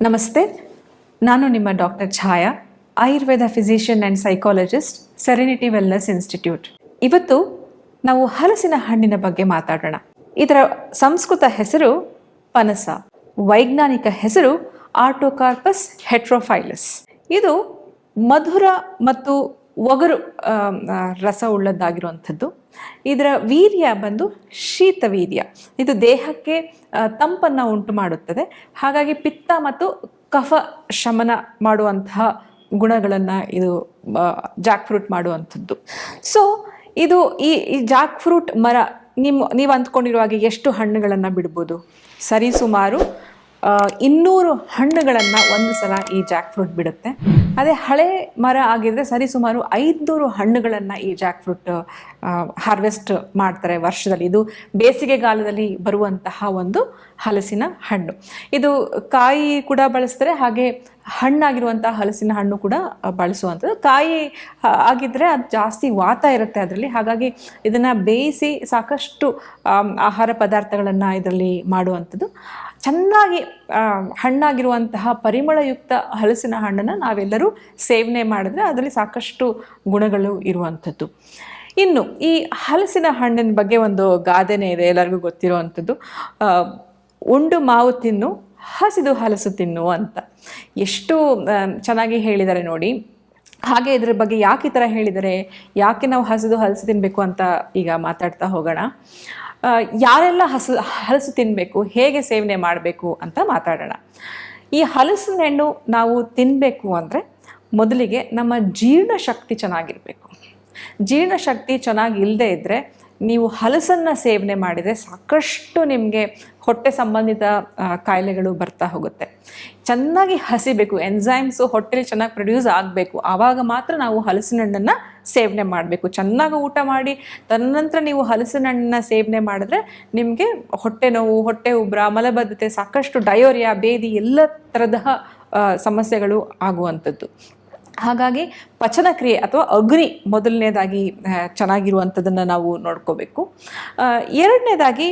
ನಮಸ್ತೆ, ನಾನು ನಿಮ್ಮ doctor Chhaya, Ayurveda physician and psychologist, Serenity Wellness Institute. ಇವತ್ತು ನಾವು ಹಲಸಿನ ಹಣ್ಣಿನ ಬಗ್ಗೆ ಮಾತಾಡೋಣ. ಇದರ ಸಂಸ್ಕೃತ ಹೆಸರು ಪನಸ, ವೈಜ್ಞಾನಿಕ ಹೆಸರು ಆರ್ಟೋಕಾರ್ಪಸ್ ಹೆಟ್ರೋಫೈಲಸ್. ಇದು ಮಧುರ ಮತ್ತು ಒಗರು ರಸ ಉಳ್ಳದ್ದಾಗಿರುವಂಥದ್ದು. ಇದರ ವೀರ್ಯ ಬಂದು ಶೀತವೀರ್ಯ. ಇದು ದೇಹಕ್ಕೆ ತಂಪನ್ನು ಉಂಟು ಮಾಡುತ್ತದೆ. ಹಾಗಾಗಿ ಪಿತ್ತ ಮತ್ತು ಕಫ ಶಮನ ಮಾಡುವಂತಹ ಗುಣಗಳನ್ನು ಇದು ಜಾಕ್ ಫ್ರೂಟ್ ಮಾಡುವಂಥದ್ದು. ಸೊ ಇದು ಈ ಜಾಕ್ ಫ್ರೂಟ್ ಮರ ನೀವು ಅಂದ್ಕೊಂಡಿರುವಾಗ ಎಷ್ಟು ಹಣ್ಣುಗಳನ್ನು ಬಿಡ್ಬೋದು? ಸರಿಸುಮಾರು 200 ಹಣ್ಣುಗಳನ್ನು ಒಂದು ಸಲ ಈ ಜಾಕ್ ಫ್ರೂಟ್ ಬಿಡುತ್ತೆ. ಅದೇ ಹಳೆ ಮರ ಆಗಿದ್ರೆ ಸರಿಸುಮಾರು 500 ಹಣ್ಣುಗಳನ್ನು ಈ ಜಾಕ್ ಫ್ರೂಟ್ ಹಾರ್ವೆಸ್ಟ್ ಮಾಡ್ತಾರೆ ವರ್ಷದಲ್ಲಿ. ಇದು ಬೇಸಿಗೆಗಾಲದಲ್ಲಿ ಬರುವಂತಹ ಒಂದು ಹಲಸಿನ ಹಣ್ಣು. ಇದು ಕಾಯಿ ಕೂಡ ಬಳಸ್ತಾರೆ, ಹಾಗೆ ಹಣ್ಣಾಗಿರುವಂತಹ ಹಲಸಿನ ಹಣ್ಣು ಕೂಡ ಬಳಸುವಂಥದ್ದು. ಕಾಯಿ ಆಗಿದ್ದರೆ ಅದು ಜಾಸ್ತಿ ವಾತ ಇರುತ್ತೆ ಅದರಲ್ಲಿ, ಹಾಗಾಗಿ ಇದನ್ನು ಬೇಯಿಸಿ ಸಾಕಷ್ಟು ಆಹಾರ ಪದಾರ್ಥಗಳನ್ನು ಇದರಲ್ಲಿ ಮಾಡುವಂಥದ್ದು. ಚೆನ್ನಾಗಿ ಹಣ್ಣಾಗಿರುವಂತಹ ಪರಿಮಳಯುಕ್ತ ಹಲಸಿನ ಹಣ್ಣನ್ನು ನಾವೆಲ್ಲರೂ ಸೇವನೆ ಮಾಡಿದ್ರೆ ಅದರಲ್ಲಿ ಸಾಕಷ್ಟು ಗುಣಗಳು ಇರುವಂಥದ್ದು. ಇನ್ನು ಈ ಹಲಸಿನ ಹಣ್ಣಿನ ಬಗ್ಗೆ ಒಂದು ಗಾದೆನೇ ಇದೆ, ಎಲ್ಲರಿಗೂ ಗೊತ್ತಿರುವಂಥದ್ದು. ಉಂಡು ಮಾವು ತಿನ್ನು, ಹಸಿದು ಹಲಸು ತಿನ್ನು ಅಂತ. ಎಷ್ಟು ಚೆನ್ನಾಗಿ ಹೇಳಿದ್ದಾರೆ ನೋಡಿ. ಹಾಗೆ ಇದರ ಬಗ್ಗೆ ಯಾಕೆ ಈ ಥರ ಹೇಳಿದ್ದಾರೆ, ಯಾಕೆ ನಾವು ಹಲಸು ತಿನ್ನಬೇಕು ಅಂತ ಈಗ ಮಾತಾಡ್ತಾ ಹೋಗೋಣ. ಯಾರೆಲ್ಲ ಹಲಸು ತಿನ್ನಬೇಕು, ಹೇಗೆ ಸೇವನೆ ಮಾಡಬೇಕು ಅಂತ ಮಾತಾಡೋಣ. ಈ ಹಲಸಿನ ಹಣ್ಣು ನಾವು ತಿನ್ನಬೇಕು ಅಂದರೆ ಮೊದಲಿಗೆ ನಮ್ಮ ಜೀರ್ಣಶಕ್ತಿ ಚೆನ್ನಾಗಿರಬೇಕು. ಜೀರ್ಣಶಕ್ತಿ ಚೆನ್ನಾಗಿ ಇಲ್ಲದೆ ಇದ್ದರೆ ನೀವು ಹಲಸನ್ನು ಸೇವನೆ ಮಾಡಿದರೆ ಸಾಕಷ್ಟು ನಿಮಗೆ ಹೊಟ್ಟೆ ಸಂಬಂಧಿತ ಕಾಯಿಲೆಗಳು ಬರ್ತಾ ಹೋಗುತ್ತೆ. ಚೆನ್ನಾಗಿ ಹಸಿಬೇಕು, ಎನ್ಸೈಮ್ಸು ಹೊಟ್ಟೆಲಿ ಚೆನ್ನಾಗಿ ಪ್ರೊಡ್ಯೂಸ್ ಆಗಬೇಕು. ಆವಾಗ ಮಾತ್ರ ನಾವು ಹಲಸಿನ ಹಣ್ಣನ್ನು ಸೇವನೆ ಮಾಡಬೇಕು. ಚೆನ್ನಾಗಿ ಊಟ ಮಾಡಿ ತದನಂತರ ನೀವು ಹಲಸಿನ ಹಣ್ಣನ್ನು ಸೇವನೆ ಮಾಡಿದ್ರೆ ನಿಮಗೆ ಹೊಟ್ಟೆ ನೋವು, ಹೊಟ್ಟೆ ಉಬ್ರ, ಮಲಬದ್ಧತೆ, ಸಾಕಷ್ಟು ಡಯೋರಿಯಾ, ಬೇದಿ ಎಲ್ಲ ಥರದ ಸಮಸ್ಯೆಗಳು ಆಗುವಂಥದ್ದು. ಹಾಗಾಗಿ ಪಚನ ಕ್ರಿಯೆ ಅಥವಾ ಅಗ್ನಿ ಮೊದಲನೇದಾಗಿ ಚೆನ್ನಾಗಿರುವಂಥದ್ದನ್ನು ನಾವು ನೋಡ್ಕೋಬೇಕು. ಎರಡನೇದಾಗಿ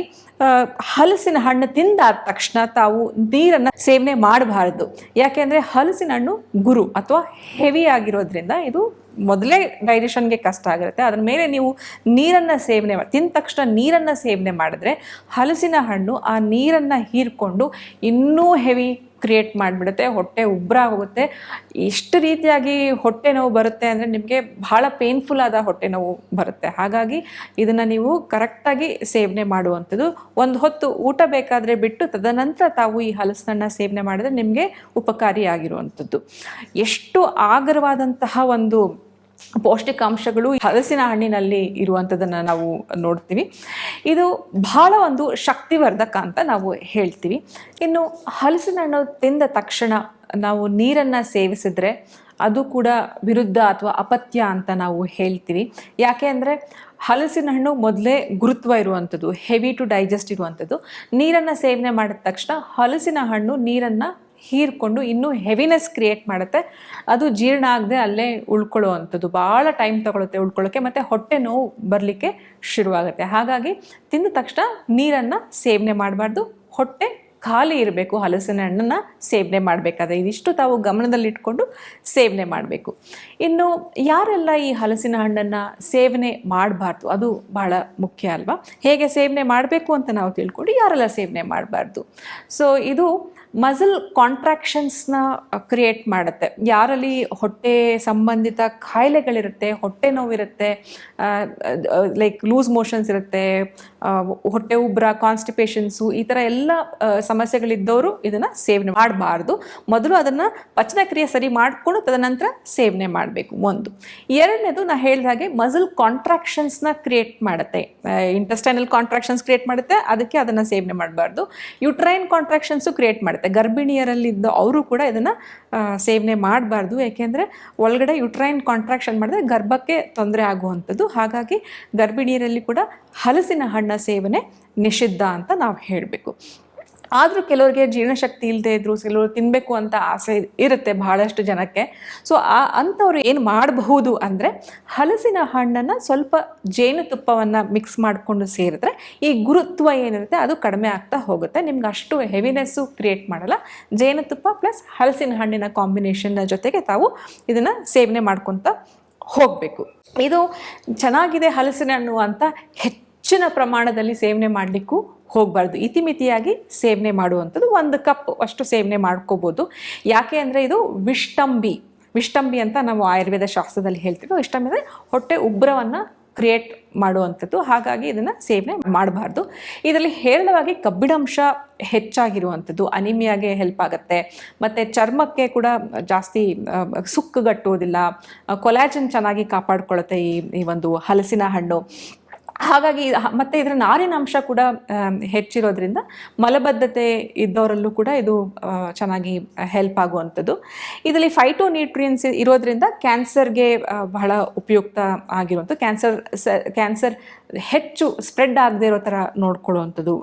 ಹಲಸಿನ ಹಣ್ಣು ತಿಂದಾದ ತಕ್ಷಣ ತಾವು ನೀರನ್ನು ಸೇವನೆ ಮಾಡಬಾರ್ದು. ಯಾಕೆಂದರೆ ಹಲಸಿನ ಹಣ್ಣು ಗುರು ಅಥವಾ ಹೆವಿ ಆಗಿರೋದ್ರಿಂದ ಇದು ಮೊದಲೇ ಡೈಜೆಷನ್ಗೆ ಕಷ್ಟ ಆಗಿರುತ್ತೆ. ಅದರ ಮೇಲೆ ನೀವು ನೀರನ್ನು ಸೇವನೆ ತಿಂದ ತಕ್ಷಣ ನೀರನ್ನು ಸೇವನೆ ಮಾಡಿದ್ರೆ ಹಲಸಿನ ಹಣ್ಣು ಆ ನೀರನ್ನು ಹೀರ್ಕೊಂಡು ಇನ್ನೂ ಹೆವಿ ಕ್ರಿಯೇಟ್ ಮಾಡಿಬಿಡುತ್ತೆ. ಹೊಟ್ಟೆ ಉಬ್ರ ಹೋಗುತ್ತೆ. ಎಷ್ಟು ರೀತಿಯಾಗಿ ಹೊಟ್ಟೆ ನೋವು ಬರುತ್ತೆ ಅಂದರೆ ನಿಮಗೆ ಬಹಳ ಪೇನ್ಫುಲ್ ಆದ ಹೊಟ್ಟೆ ನೋವು ಬರುತ್ತೆ. ಹಾಗಾಗಿ ಇದನ್ನು ನೀವು ಕರೆಕ್ಟಾಗಿ ಸೇವನೆ ಮಾಡುವಂಥದ್ದು. ಒಂದು ಹೊತ್ತು ಊಟ ಬೇಕಾದರೆ ಬಿಟ್ಟು ತದನಂತರ ತಾವು ಈ ಹಲಸನ್ನ ಸೇವನೆ ಮಾಡಿದ್ರೆ ನಿಮಗೆ ಉಪಕಾರಿಯಾಗಿರುವಂಥದ್ದು. ಎಷ್ಟು ಆಗರವಾದಂತಹ ಒಂದು ಪೌಷ್ಟಿಕಾಂಶಗಳು ಹಲಸಿನ ಹಣ್ಣಿನಲ್ಲಿ ಇರುವಂಥದ್ದನ್ನು ನಾವು ನೋಡ್ತೀವಿ. ಇದು ಬಹಳ ಒಂದು ಶಕ್ತಿವರ್ಧಕ ಅಂತ ನಾವು ಹೇಳ್ತೀವಿ. ಇನ್ನು ಹಲಸಿನ ಹಣ್ಣು ತಿಂದ ತಕ್ಷಣ ನಾವು ನೀರನ್ನು ಸೇವಿಸಿದ್ರೆ ಅದು ಕೂಡ ವಿರುದ್ಧ ಅಥವಾ ಅಪತ್ಯ ಅಂತ ನಾವು ಹೇಳ್ತೀವಿ. ಯಾಕೆ ಅಂದರೆ ಹಲಸಿನ ಹಣ್ಣು ಮೊದಲೇ ಗುರುತ್ವ ಇರುವಂಥದ್ದು, ಹೆವಿ ಟು ಡೈಜೆಸ್ಟ್ ಇರುವಂಥದ್ದು. ನೀರನ್ನು ಸೇವನೆ ಮಾಡಿದ ತಕ್ಷಣ ಹಲಸಿನ ಹಣ್ಣು ನೀರನ್ನು ಹೀರ್ಕೊಂಡು ಇನ್ನೂ ಹೆವಿನೆಸ್ ಕ್ರಿಯೇಟ್ ಮಾಡುತ್ತೆ. ಅದು ಜೀರ್ಣ ಆಗದೆ ಅಲ್ಲೇ ಉಳ್ಕೊಳ್ಳುವಂಥದ್ದು. ಭಾಳ ಟೈಮ್ ತಗೊಳುತ್ತೆ ಉಳ್ಕೊಳ್ಳೋಕ್ಕೆ, ಮತ್ತು ಹೊಟ್ಟೆ ನೋವು ಬರಲಿಕ್ಕೆ ಶುರುವಾಗುತ್ತೆ. ಹಾಗಾಗಿ ತಿಂದ ತಕ್ಷಣ ನೀರನ್ನು ಸೇವನೆ ಮಾಡಬಾರ್ದು, ಹೊಟ್ಟೆ ಖಾಲಿ ಇರಬೇಕು ಹಲಸಿನ ಹಣ್ಣನ್ನು ಸೇವನೆ ಮಾಡಬೇಕಾದ್ರೆ. ಇದಿಷ್ಟು ತಾವು ಗಮನದಲ್ಲಿಟ್ಕೊಂಡು ಸೇವನೆ ಮಾಡಬೇಕು. ಇನ್ನು ಯಾರೆಲ್ಲ ಈ ಹಲಸಿನ ಹಣ್ಣನ್ನು ಸೇವನೆ ಮಾಡಬಾರ್ದು, ಅದು ಬಹಳ ಮುಖ್ಯ ಅಲ್ವಾ. ಹೇಗೆ ಸೇವನೆ ಮಾಡಬೇಕು ಅಂತ ನಾವು ತಿಳ್ಕೊಂಡು ಯಾರೆಲ್ಲ ಸೇವನೆ ಮಾಡಬಾರ್ದು. ಸೊ ಇದು ಮಸಲ್ ಕಾಂಟ್ರಾಕ್ಷನ್ಸ್ನ ಕ್ರಿಯೇಟ್ ಮಾಡುತ್ತೆ. ಯಾರಲ್ಲಿ ಹೊಟ್ಟೆ ಸಂಬಂಧಿತ ಕಾಯಿಲೆಗಳಿರುತ್ತೆ, ಹೊಟ್ಟೆ ನೋವಿರುತ್ತೆ, ಲೈಕ್ ಲೂಸ್ ಮೋಷನ್ಸ್ ಇರುತ್ತೆ, ಹೊಟ್ಟೆ ಉಬ್ರ, ಕಾನ್ಸ್ಟಿಪೇಷನ್ಸು, ಈ ಥರ ಎಲ್ಲ ಸಮಸ್ಯೆಗಳಿದ್ದವರು ಇದನ್ನು ಸೇವನೆ ಮಾಡಬಾರ್ದು. ಮೊದಲು ಅದನ್ನು ಪಚನ ಕ್ರಿಯೆ ಸರಿ ಮಾಡಿಕೊಂಡು ತದನಂತರ ಸೇವನೆ ಮಾಡಬೇಕು. ಒಂದು. ಎರಡನೇದು ನಾ ಹೇಳಿದ ಹಾಗೆ ಮಸಲ್ ಕಾಂಟ್ರಾಕ್ಷನ್ಸ್ನ ಕ್ರಿಯೇಟ್ ಮಾಡುತ್ತೆ, ಇಂಟೆಸ್ಟೈನಲ್ ಕಾಂಟ್ರಾಕ್ಷನ್ಸ್ ಕ್ರಿಯೇಟ್ ಮಾಡುತ್ತೆ, ಅದಕ್ಕೆ ಅದನ್ನು ಸೇವನೆ ಮಾಡಬಾರ್ದು. ಯುಟ್ರೈನ್ ಕಾಂಟ್ರಾಕ್ಷನ್ಸು ಕ್ರಿಯೇಟ್ ಮಾಡುತ್ತೆ. ಗರ್ಭಿಣಿಯರಲ್ಲಿದ್ದ ಅವರು ಕೂಡ ಇದನ್ನು ಸೇವನೆ ಮಾಡಬಾರ್ದು. ಯಾಕೆಂದರೆ ಒಳಗಡೆ ಯುಟ್ರೈನ್ ಕಾಂಟ್ರಾಕ್ಷನ್ ಮಾಡಿದ್ರೆ ಗರ್ಭಕ್ಕೆ ತೊಂದರೆ ಆಗುವಂಥದ್ದು. ಹಾಗಾಗಿ ಗರ್ಭಿಣಿಯರಲ್ಲಿ ಕೂಡ ಹಲಸಿನ ಹಣ್ಣ ಸೇವನೆ ನಿಷಿದ್ಧ ಅಂತ ನಾವು ಹೇಳಬೇಕು. ಆದರೂ ಕೆಲವರಿಗೆ ಜೀರ್ಣಶಕ್ತಿ ಇಲ್ಲದೆ ಇದ್ರು, ಕೆಲವರು ತಿನ್ನಬೇಕು ಅಂತ ಆಸೆ ಇರುತ್ತೆ ಬಹಳಷ್ಟು ಜನಕ್ಕೆ. ಸೊ ಅಂಥವ್ರು ಏನು ಮಾಡಬಹುದು ಅಂದರೆ, ಹಲಸಿನ ಹಣ್ಣನ್ನು ಸ್ವಲ್ಪ ಜೇನುತುಪ್ಪವನ್ನು ಮಿಕ್ಸ್ ಮಾಡಿಕೊಂಡು ಸೇರಿದ್ರೆ ಈ ಗುರುತ್ವ ಏನಿರುತ್ತೆ ಅದು ಕಡಿಮೆ ಆಗ್ತಾ ಹೋಗುತ್ತೆ. ನಿಮ್ಗೆ ಅಷ್ಟು ಹೆವಿನೆಸ್ಸು ಕ್ರಿಯೇಟ್ ಮಾಡಲ್ಲ. ಜೇನುತುಪ್ಪ ಪ್ಲಸ್ ಹಲಸಿನ ಹಣ್ಣಿನ ಕಾಂಬಿನೇಷನ್ನ ಜೊತೆಗೆ ತಾವು ಇದನ್ನು ಸೇವನೆ ಮಾಡ್ಕೊತ ಹೋಗಬೇಕು. ಇದು ಚೆನ್ನಾಗಿದೆ ಹಲಸಿನ ಹಣ್ಣು ಅಂತ ಹೆಚ್ಚಿನ ಪ್ರಮಾಣದಲ್ಲಿ ಸೇವನೆ ಮಾಡಲಿಕ್ಕೂ ಹೋಗಬಾರ್ದು. ಇತಿಮಿತಿಯಾಗಿ ಸೇವನೆ ಮಾಡುವಂಥದ್ದು. 1 ಕಪ್ ಅಷ್ಟು ಸೇವನೆ ಮಾಡ್ಕೋಬೋದು. ಯಾಕೆ ಅಂದರೆ ಇದು ವಿಷ್ಟಂಬಿ ಅಂತ ನಾವು ಆಯುರ್ವೇದ ಶಾಸ್ತ್ರದಲ್ಲಿ ಹೇಳ್ತೀವಿ. ವಿಷ್ಟಂಬಿ ಅಂದರೆ ಹೊಟ್ಟೆ ಉಬ್ಬರವನ್ನು ಕ್ರಿಯೇಟ್ ಮಾಡುವಂಥದ್ದು. ಹಾಗಾಗಿ ಇದನ್ನು ಸೇವನೆ ಮಾಡಬಾರ್ದು. ಇದರಲ್ಲಿ ಹೇರಳವಾಗಿ ಕಬ್ಬಿಣಾಂಶ ಹೆಚ್ಚಾಗಿರುವಂಥದ್ದು ಅನಿಮಿಯಾಗೆ ಹೆಲ್ಪ್ ಆಗುತ್ತೆ. ಮತ್ತು ಚರ್ಮಕ್ಕೆ ಕೂಡ ಜಾಸ್ತಿ ಸುಕ್ಕುಗಟ್ಟುವುದಿಲ್ಲ. ಕೊಲಾಜನ್ ಚೆನ್ನಾಗಿ ಕಾಪಾಡ್ಕೊಳ್ಳುತ್ತೆ ಈ ಒಂದು ಹಲಸಿನ ಹಣ್ಣು. ಹಾಗಾಗಿ ಮತ್ತು ಇದರ ನಾರಿನಾಂಶ ಕೂಡ ಹೆಚ್ಚಿರೋದ್ರಿಂದ ಮಲಬದ್ಧತೆ ಇದ್ದವರಲ್ಲೂ ಕೂಡ ಇದು ಚೆನ್ನಾಗಿ ಹೆಲ್ಪ್ ಆಗುವಂಥದ್ದು. ಇದರಲ್ಲಿ ಫೈಟೋನ್ಯೂಟ್ರಿಯನ್ಸ್ ಇರೋದ್ರಿಂದ ಕ್ಯಾನ್ಸರ್ಗೆ ಬಹಳ ಉಪಯುಕ್ತ ಆಗಿರುವಂಥ ಕ್ಯಾನ್ಸರ್ ಹೆಚ್ಚು ಸ್ಪ್ರೆಡ್ ಆಗದೆ ಇರೋ ಥರ ನೋಡ್ಕೊಳ್ಳುವಂಥದ್ದು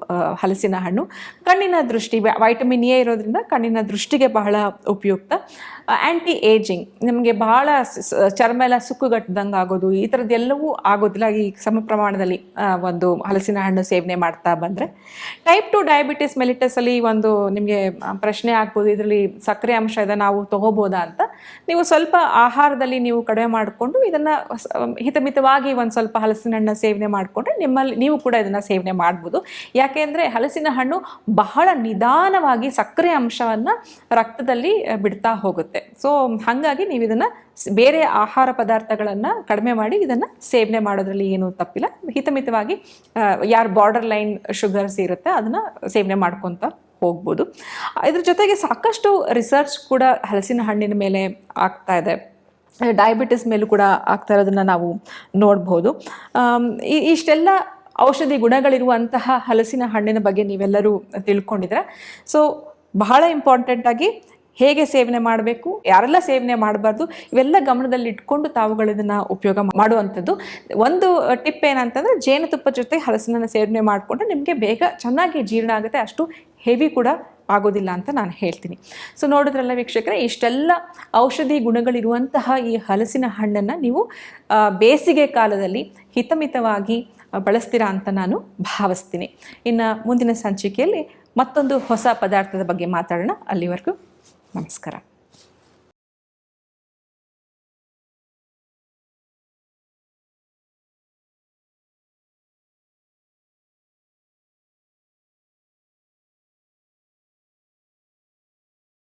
ಹಲಸಿನ ಹಣ್ಣು. ಕಣ್ಣಿನ ದೃಷ್ಟಿ, ವೈಟಮಿನ್ ಎ ಇರೋದ್ರಿಂದ ಕಣ್ಣಿನ ದೃಷ್ಟಿಗೆ ಬಹಳ ಉಪಯುಕ್ತ. ಆ್ಯಂಟಿ ಏಜಿಂಗ್, ನಮಗೆ ಬಹಳ ಚರ್ಮ ಎಲ್ಲ ಸುಕ್ಕುಗಟ್ಟದಂಗೆ ಆಗೋದು ಈ ಥರದ್ದೆಲ್ಲವೂ ಆಗೋದಿಲ್ಲ ಈ ಸಮ ಪ್ರಮಾಣದಲ್ಲಿ ಒಂದು ಹಲಸಿನ ಹಣ್ಣು ಸೇವನೆ ಮಾಡ್ತಾ ಬಂದರೆ. ಟೈಪ್ 2 ಡಯಾಬಿಟಿಸ್ ಮೆಲಿಟಸಲ್ಲಿ ಒಂದು ನಿಮಗೆ ಪ್ರಶ್ನೆ ಆಗ್ಬೋದು, ಇದರಲ್ಲಿ ಸಕ್ಕರೆ ಅಂಶ ಇದೆ, ನಾವು ತೊಗೋಬೋದಾ ಅಂತ. ನೀವು ಸ್ವಲ್ಪ ಆಹಾರದಲ್ಲಿ ನೀವು ಕಡಿಮೆ ಮಾಡಿಕೊಂಡು ಇದನ್ನು ಹಿತಮಿತವಾಗಿ ಒಂದು ಸ್ವಲ್ಪ ಹಲಸಿನ ಹಣ್ಣು ಸೇವನೆ ಮಾಡಿಕೊಂಡ್ರೆ ನೀವು ಕೂಡ ಇದನ್ನು ಸೇವನೆ ಮಾಡ್ಬೋದು. ಯಾಕೆಂದರೆ ಹಲಸಿನ ಹಣ್ಣು ಬಹಳ ನಿಧಾನವಾಗಿ ಸಕ್ಕರೆ ಅಂಶವನ್ನು ರಕ್ತದಲ್ಲಿ ಬಿಡ್ತಾ ಹೋಗುತ್ತೆ. ಸೊ ಹಾಗಾಗಿ ನೀವು ಇದನ್ನು ಬೇರೆ ಆಹಾರ ಪದಾರ್ಥಗಳನ್ನು ಕಡಿಮೆ ಮಾಡಿ ಇದನ್ನು ಸೇವನೆ ಮಾಡೋದ್ರಲ್ಲಿ ಏನೂ ತಪ್ಪಿಲ್ಲ. ಹಿತಮಿತವಾಗಿ ಯಾರು ಬಾರ್ಡರ್ ಲೈನ್ ಶುಗರ್ಸ್ ಇರುತ್ತೆ ಅದನ್ನು ಸೇವನೆ ಮಾಡ್ಕೊತ ಹೋಗ್ಬೋದು. ಇದ್ರ ಜೊತೆಗೆ ಸಾಕಷ್ಟು ರಿಸರ್ಚ್ ಕೂಡ ಹಲಸಿನ ಹಣ್ಣಿನ ಮೇಲೆ ಆಗ್ತಾ ಇದೆ. ಡಯಾಬಿಟಿಸ್ ಮೇಲೂ ಕೂಡ ಆಗ್ತಾ ಇರೋದನ್ನು ನಾವು ನೋಡ್ಬೋದು. ಇಷ್ಟೆಲ್ಲ ಔಷಧಿ ಗುಣಗಳಿರುವಂತಹ ಹಲಸಿನ ಹಣ್ಣಿನ ಬಗ್ಗೆ ನೀವೆಲ್ಲರೂ ತಿಳ್ಕೊಂಡಿದ್ರೆ. ಸೊ ಬಹಳ ಇಂಪಾರ್ಟೆಂಟಾಗಿ ಹೇಗೆ ಸೇವನೆ ಮಾಡಬೇಕು, ಯಾರೆಲ್ಲ ಸೇವನೆ ಮಾಡಬಾರ್ದು, ಇವೆಲ್ಲ ಗಮನದಲ್ಲಿ ಇಟ್ಕೊಂಡು ತಾವುಗಳು ಇದನ್ನು ಉಪಯೋಗ ಮಾಡುವಂಥದ್ದು. ಒಂದು ಟಿಪ್ ಏನಂತಂದರೆ, ಜೇನುತುಪ್ಪ ಜೊತೆ ಹಲಸಿನ ಸೇವನೆ ಮಾಡಿಕೊಂಡ್ರೆ ನಿಮಗೆ ಬೇಗ ಚೆನ್ನಾಗಿ ಜೀರ್ಣ ಆಗುತ್ತೆ, ಅಷ್ಟು ಹೆವಿ ಕೂಡ ಆಗೋದಿಲ್ಲ ಅಂತ ನಾನು ಹೇಳ್ತೀನಿ. ಸೊ ನೋಡಿದ್ರಲ್ಲ ವೀಕ್ಷಕರೇ, ಇಷ್ಟೆಲ್ಲ ಔಷಧಿ ಗುಣಗಳಿರುವಂತಹ ಈ ಹಲಸಿನ ಹಣ್ಣನ್ನು ನೀವು ಬೇಸಿಗೆ ಕಾಲದಲ್ಲಿ ಹಿತಮಿತವಾಗಿ ಬಳಸ್ತೀರಾ ಅಂತ ನಾನು ಭಾವಿಸ್ತೀನಿ. ಇನ್ನು ಮುಂದಿನ ಸಂಚಿಕೆಯಲ್ಲಿ ಮತ್ತೊಂದು ಹೊಸ ಪದಾರ್ಥದ ಬಗ್ಗೆ ಮಾತಾಡೋಣ. ಅಲ್ಲಿವರೆಗೂ ನಮಸ್ಕಾರ.